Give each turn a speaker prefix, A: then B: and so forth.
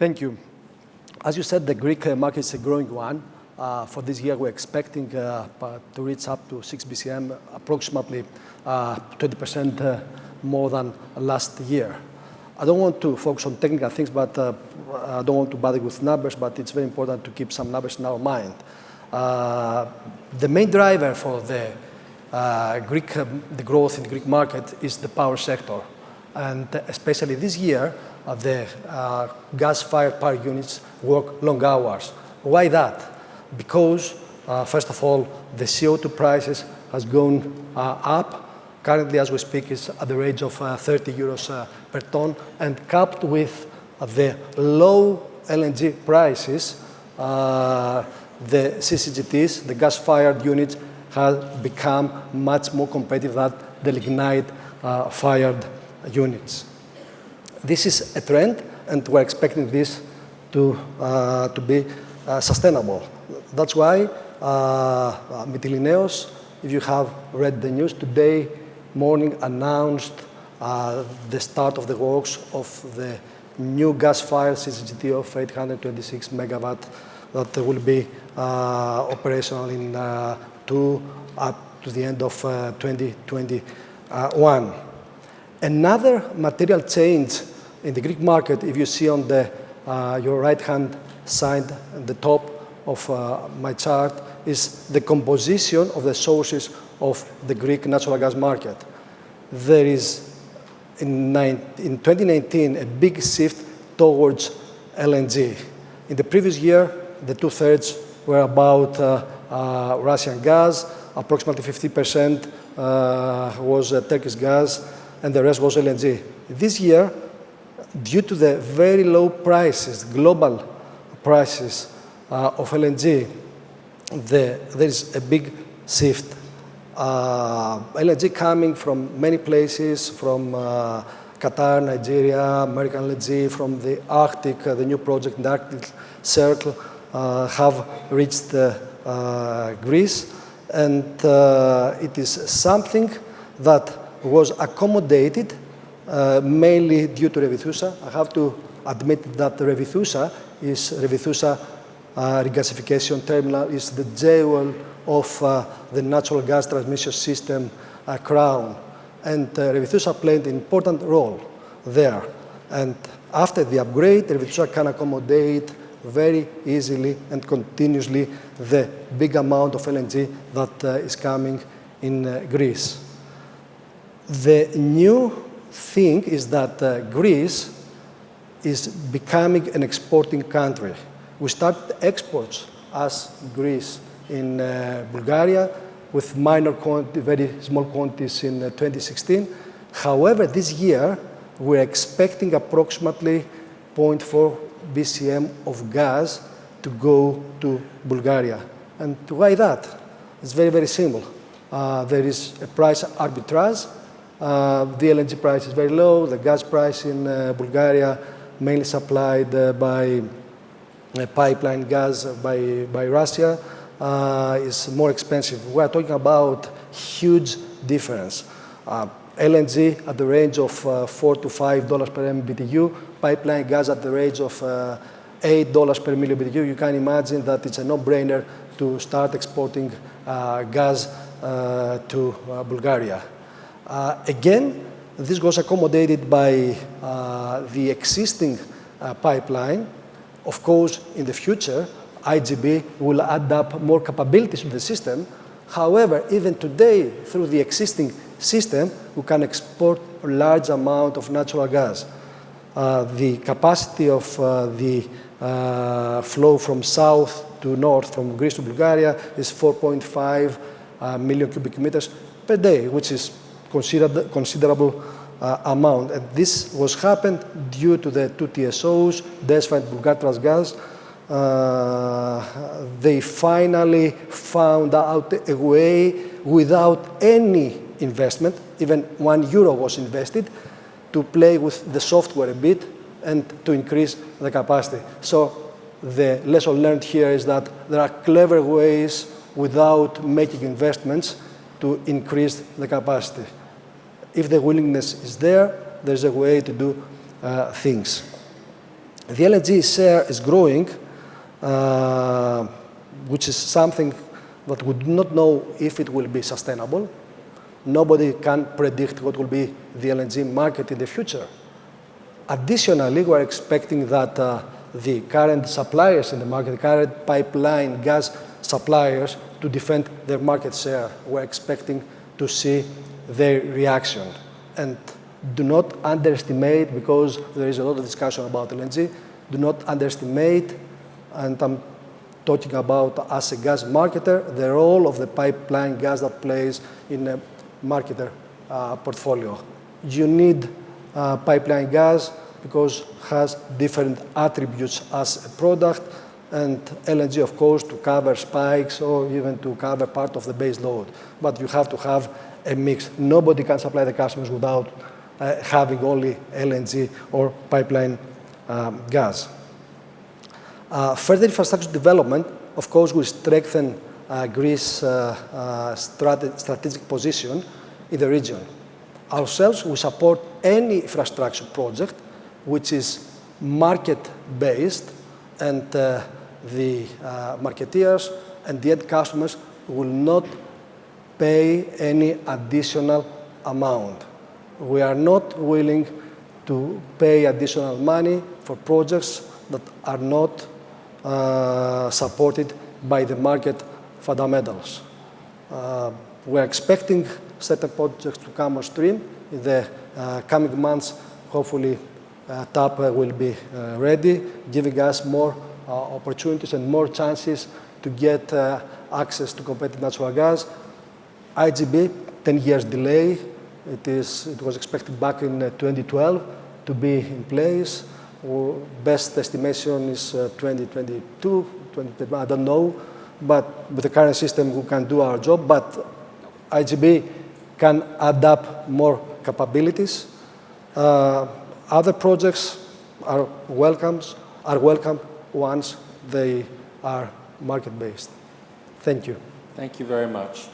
A: Thank you. As you said, the Greek market is a growing one. For this year, we're expecting to reach up to 6 BCM, approximately 20% more than last year. I don't want to focus on technical things, but I don't want to bother with numbers, but it's very important to keep some numbers in our mind. The main driver for the growth in the Greek market is the power sector. And especially this year, the gas-fired power units work long hours. Why that? Because, first of all, the CO2 prices has gone up. Currently, as we speak, is at the range of 30 euros per ton. And coupled with the low LNG prices, the CCGTs, the gas-fired units, have become much more competitive than the lignite-fired units. This is a trend, and we're expecting this to be sustainable. That's why Mytilineos, if you have read the news today morning, announced the start of the works of the new gas-fired CCGT of 826 megawatt that will be operational in up to the end of 2021. Another material change in the Greek market, if you see on your right-hand side at the top of my chart, is the composition of the sources of the Greek natural gas market. There is, in 2019, a big shift towards LNG. In the previous year, the two-thirds were about Russian gas, approximately 50% was Turkish gas, and the rest was LNG. This year, due to the very low prices, global prices of LNG, there is a big shift. LNG coming from many places, from Qatar, Nigeria, American LNG, from the Arctic, the new project in the Arctic Circle, have reached Greece. And it is something that was accommodated mainly due to Revithoussa. I have to admit that Revithoussa regasification terminal is the jewel of the natural gas transmission system crown. And Revithoussa played an important role there. And after the upgrade, Revithoussa can accommodate very easily and continuously the big amount of LNG that is coming in Greece. The new thing is that Greece is becoming an exporting country. We started exports as Greece in Bulgaria with minor very small quantities in 2016. However, this year, we're expecting approximately 0.4 BCM of gas to go to Bulgaria. And why that? It's very, very simple. There is a price arbitrage. The LNG price is very low. The gas price in Bulgaria, mainly supplied by pipeline gas by Russia, is more expensive. We are talking about huge difference. LNG at the range of $4 to $5 per MMBTU, pipeline gas at the range of $8 per MMBTU. You can imagine that it's a no-brainer to start exporting gas to Bulgaria. Again, this was accommodated by the existing pipeline. Of course, in the future, IGB will add up more capabilities to the system. However, even today, through the existing system, we can export a large amount of natural gas. The capacity of the flow from south to north, from Greece to Bulgaria, is 4.5 million cubic meters per day, which is considerable amount. And this was happened due to the two TSOs, DESFA and Bulgartransgaz. They finally found out a way without any investment, even €1 was invested, to play with the software a bit and to increase the capacity. So the lesson learned here is that there are clever ways without making investments to increase the capacity. If the willingness is there, there's a way to do things. The LNG share is growing, which is something that we do not know if it will be sustainable. Nobody can predict what will be the LNG market in the future. Additionally, we're expecting that the current suppliers in the market, the current pipeline gas suppliers, to defend their market share. We're expecting to see their reaction. And do not underestimate, because there is a lot of discussion about LNG, do not underestimate, and I'm talking about as a gas marketer, the role of the pipeline gas that plays in a marketer portfolio. You need pipeline gas because it has different attributes as a product, and LNG, of course, to cover spikes or even to cover part of the base load. But you have to have a mix. Nobody can supply the customers without having only LNG or pipeline gas. Further infrastructure development, of course, will strengthen Greece's strategic position in the region. Ourselves, we support any infrastructure project which is market-based, and the marketeers and the end customers will not pay any additional amount. We are not willing to pay additional money for projects that are not supported by the market fundamentals. We are expecting certain projects to come on stream in the coming months. Hopefully, TAP will be ready, giving us more opportunities and more chances to get access to competitive natural gas. IGB, 10 years delay. It was expected back in 2012 to be in place. Best estimation is 2022, 2021, I don't know. But with the current system, we can do our job. But IGB can add up more capabilities. Other projects are welcome once they are market-based. Thank you.
B: Thank you very much.